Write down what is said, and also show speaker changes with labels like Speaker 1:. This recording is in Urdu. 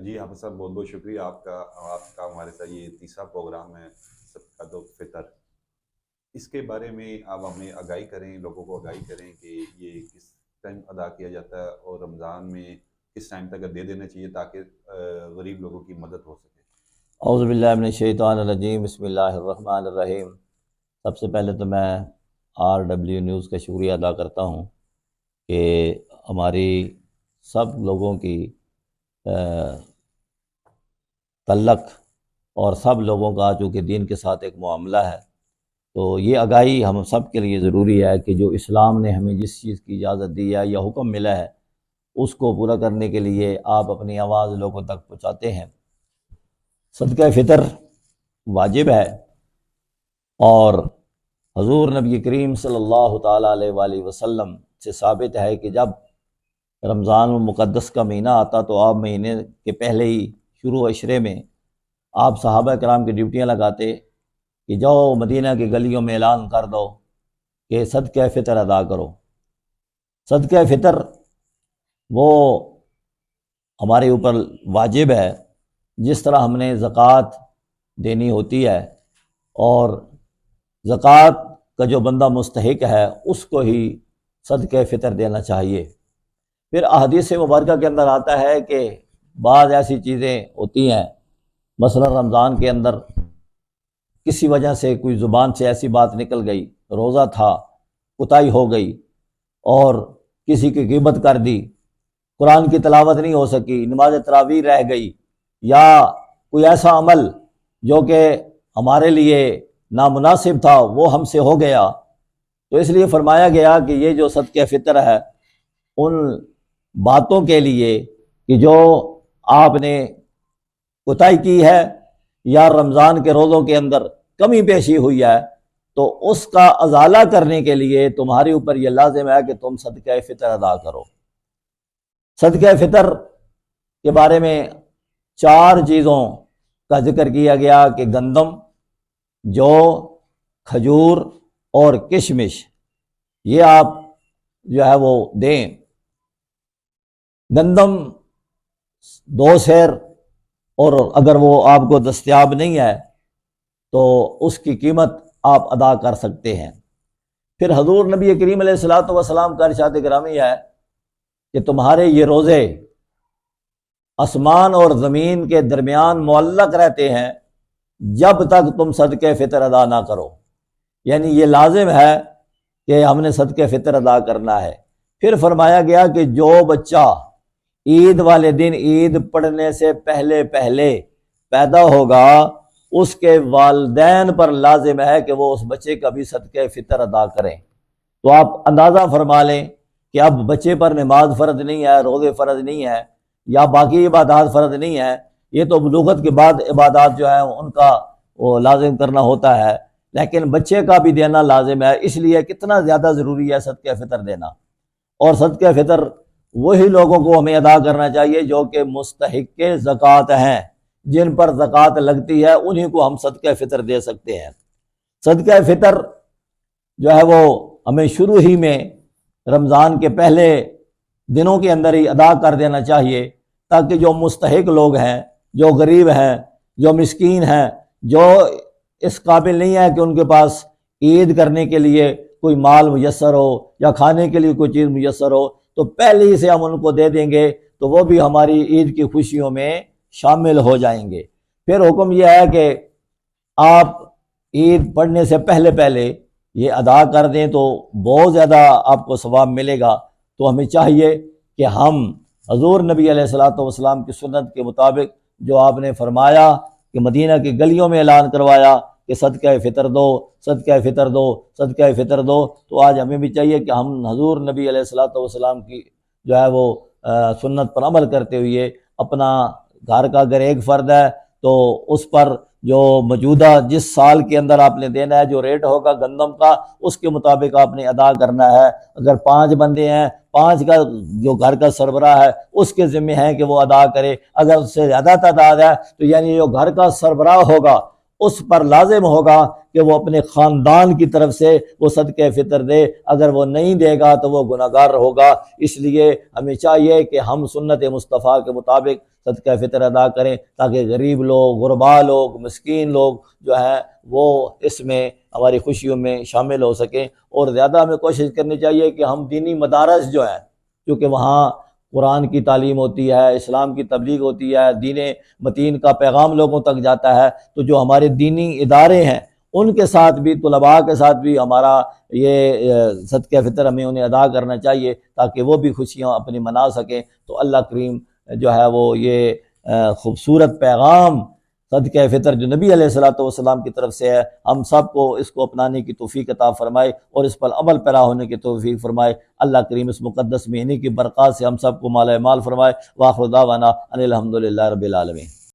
Speaker 1: جی حافظ صاحب، بہت بہت شکریہ آپ کا ہمارے ساتھ یہ تیسرا پروگرام ہے صدقۃ الفطر۔ اس کے بارے میں آپ ہمیں آگاہی کریں، لوگوں کو آگاہی کریں کہ یہ کس ٹائم ادا کیا جاتا ہے اور رمضان میں کس ٹائم تک دے دینا چاہیے تاکہ غریب لوگوں کی مدد ہو سکے۔
Speaker 2: اعوذ باللہ من الشیطان الرجیم، بسم اللہ الرحمن الرحیم۔ سب سے پہلے تو میں RW نیوز کا شکریہ ادا کرتا ہوں کہ ہماری سب لوگوں کی تعلق اور سب لوگوں کا چونکہ دین کے ساتھ ایک معاملہ ہے، تو یہ آگاہی ہم سب کے لیے ضروری ہے کہ جو اسلام نے ہمیں جس چیز کی اجازت دی ہے یا حکم ملا ہے اس کو پورا کرنے کے لیے آپ اپنی آواز لوگوں تک پہنچاتے ہیں۔ صدقہ فطر واجب ہے، اور حضور نبی کریم صلی اللہ تعالیٰ علیہ وآلہ وسلم سے ثابت ہے کہ جب رمضان المقدس کا مہینہ آتا تو آپ مہینے کے پہلے ہی شروع عشرے میں آپ صحابہ کرام کی ڈیوٹیاں لگاتے کہ جاؤ مدینہ کی گلیوں میں اعلان کر دو کہ صدقہ فطر ادا کرو۔ صدقہ فطر وہ ہمارے اوپر واجب ہے، جس طرح ہم نے زکوٰۃ دینی ہوتی ہے، اور زکوٰۃ کا جو بندہ مستحق ہے اس کو ہی صدقہ فطر دینا چاہیے۔ پھر احادیث مبارکہ کے اندر آتا ہے کہ بعض ایسی چیزیں ہوتی ہیں، مثلا رمضان کے اندر کسی وجہ سے کوئی زبان سے ایسی بات نکل گئی، روزہ تھا، کوتاہی ہو گئی اور کسی کی غیبت کر دی، قرآن کی تلاوت نہیں ہو سکی، نماز تراویح رہ گئی، یا کوئی ایسا عمل جو کہ ہمارے لیے نامناسب تھا وہ ہم سے ہو گیا، تو اس لیے فرمایا گیا کہ یہ جو صدقہ فطر ہے ان باتوں کے لیے کہ جو آپ نے کوتاہی کی ہے یا رمضان کے روزوں کے اندر کمی پیشی ہوئی ہے، تو اس کا ازالہ کرنے کے لیے تمہارے اوپر یہ لازم ہے کہ تم صدقہ فطر ادا کرو۔ صدقہ فطر کے بارے میں 4 چیزوں کا ذکر کیا گیا کہ گندم، جو، کھجور اور کشمش، یہ آپ جو ہے وہ دیں۔ گندم 2 سیر، اور اگر وہ آپ کو دستیاب نہیں ہے تو اس کی قیمت آپ ادا کر سکتے ہیں۔ پھر حضور نبی کریم علیہ الصلوۃ والسلام کا ارشاد گرامی ہے کہ تمہارے یہ روزے آسمان اور زمین کے درمیان معلق رہتے ہیں جب تک تم صدقہ فطر ادا نہ کرو، یعنی یہ لازم ہے کہ ہم نے صدقہ فطر ادا کرنا ہے۔ پھر فرمایا گیا کہ جو بچہ عید والے دن عید پڑھنے سے پہلے پیدا ہوگا اس کے والدین پر لازم ہے کہ وہ اس بچے کا بھی صدقہ فطر ادا کریں۔ تو آپ اندازہ فرما لیں کہ اب بچے پر نماز فرض نہیں ہے، روزے فرض نہیں ہے، یا باقی عبادات فرض نہیں ہے، یہ تو بلوغت کے بعد عبادات جو ہے ان کا وہ لازم کرنا ہوتا ہے، لیکن بچے کا بھی دینا لازم ہے۔ اس لیے کتنا زیادہ ضروری ہے صدقہ فطر دینا، اور صدقہ فطر وہی لوگوں کو ہمیں ادا کرنا چاہیے جو کہ مستحق زکوٰۃ ہیں، جن پر زکوٰۃ لگتی ہے انہی کو ہم صدقہ فطر دے سکتے ہیں۔ صدقہ فطر جو ہے وہ ہمیں شروع ہی میں رمضان کے پہلے دنوں کے اندر ہی ادا کر دینا چاہیے، تاکہ جو مستحق لوگ ہیں، جو غریب ہیں، جو مسکین ہیں، جو اس قابل نہیں ہے کہ ان کے پاس عید کرنے کے لیے کوئی مال میسر ہو یا کھانے کے لیے کوئی چیز میسر ہو، تو پہلے ہی سے ہم ان کو دے دیں گے تو وہ بھی ہماری عید کی خوشیوں میں شامل ہو جائیں گے۔ پھر حکم یہ ہے کہ آپ عید پڑھنے سے پہلے یہ ادا کر دیں تو بہت زیادہ آپ کو ثواب ملے گا۔ تو ہمیں چاہیے کہ ہم حضور نبی علیہ الصلوۃ والسلام کی سنت کے مطابق جو آپ نے فرمایا کہ مدینہ کی گلیوں میں اعلان کروایا کہ صدقہ فطر دو، صدقہ فطر دو، صدقہ فطر دو، تو آج ہمیں بھی چاہیے کہ ہم حضور نبی علیہ الصلوۃ والسلام کی جو ہے وہ سنت پر عمل کرتے ہوئے اپنا گھر کا اگر ایک فرد ہے تو اس پر جو موجودہ جس سال کے اندر آپ نے دینا ہے جو ریٹ ہوگا گندم کا اس کے مطابق آپ نے ادا کرنا ہے۔ اگر 5 بندے ہیں، 5 کا جو گھر کا سربراہ ہے اس کے ذمہ ہے کہ وہ ادا کرے۔ اگر اس سے زیادہ تعداد ہے تو یعنی جو گھر کا سربراہ ہوگا اس پر لازم ہوگا کہ وہ اپنے خاندان کی طرف سے وہ صدقہ فطر دے، اگر وہ نہیں دے گا تو وہ گناہگار ہوگا۔ اس لیے ہمیں چاہیے کہ ہم سنت مصطفیٰ کے مطابق صدقہ فطر ادا کریں، تاکہ غریب لوگ، غربا لوگ، مسکین لوگ جو ہیں وہ اس میں ہماری خوشیوں میں شامل ہو سکیں۔ اور زیادہ ہمیں کوشش کرنی چاہیے کہ ہم دینی مدارس جو ہیں، کیونکہ وہاں قرآن کی تعلیم ہوتی ہے، اسلام کی تبلیغ ہوتی ہے، دین متین کا پیغام لوگوں تک جاتا ہے، تو جو ہمارے دینی ادارے ہیں ان کے ساتھ بھی، طلباء کے ساتھ بھی ہمارا یہ صدقہ فطر ہمیں انہیں ادا کرنا چاہیے، تاکہ وہ بھی خوشیاں اپنی منا سکیں۔ تو اللہ کریم جو ہے وہ یہ خوبصورت پیغام صدقہ فطر جو نبی علیہ الصلوۃ والسلام کی طرف سے ہے، ہم سب کو اس کو اپنانے کی توفیق عطا فرمائے اور اس پر عمل پیرا ہونے کی توفیق فرمائے۔ اللہ کریم اس مقدس مہینے کی برکات سے ہم سب کو مالا مال فرمائے۔ وآخر دعوانا ان الحمد للہ رب العالمین۔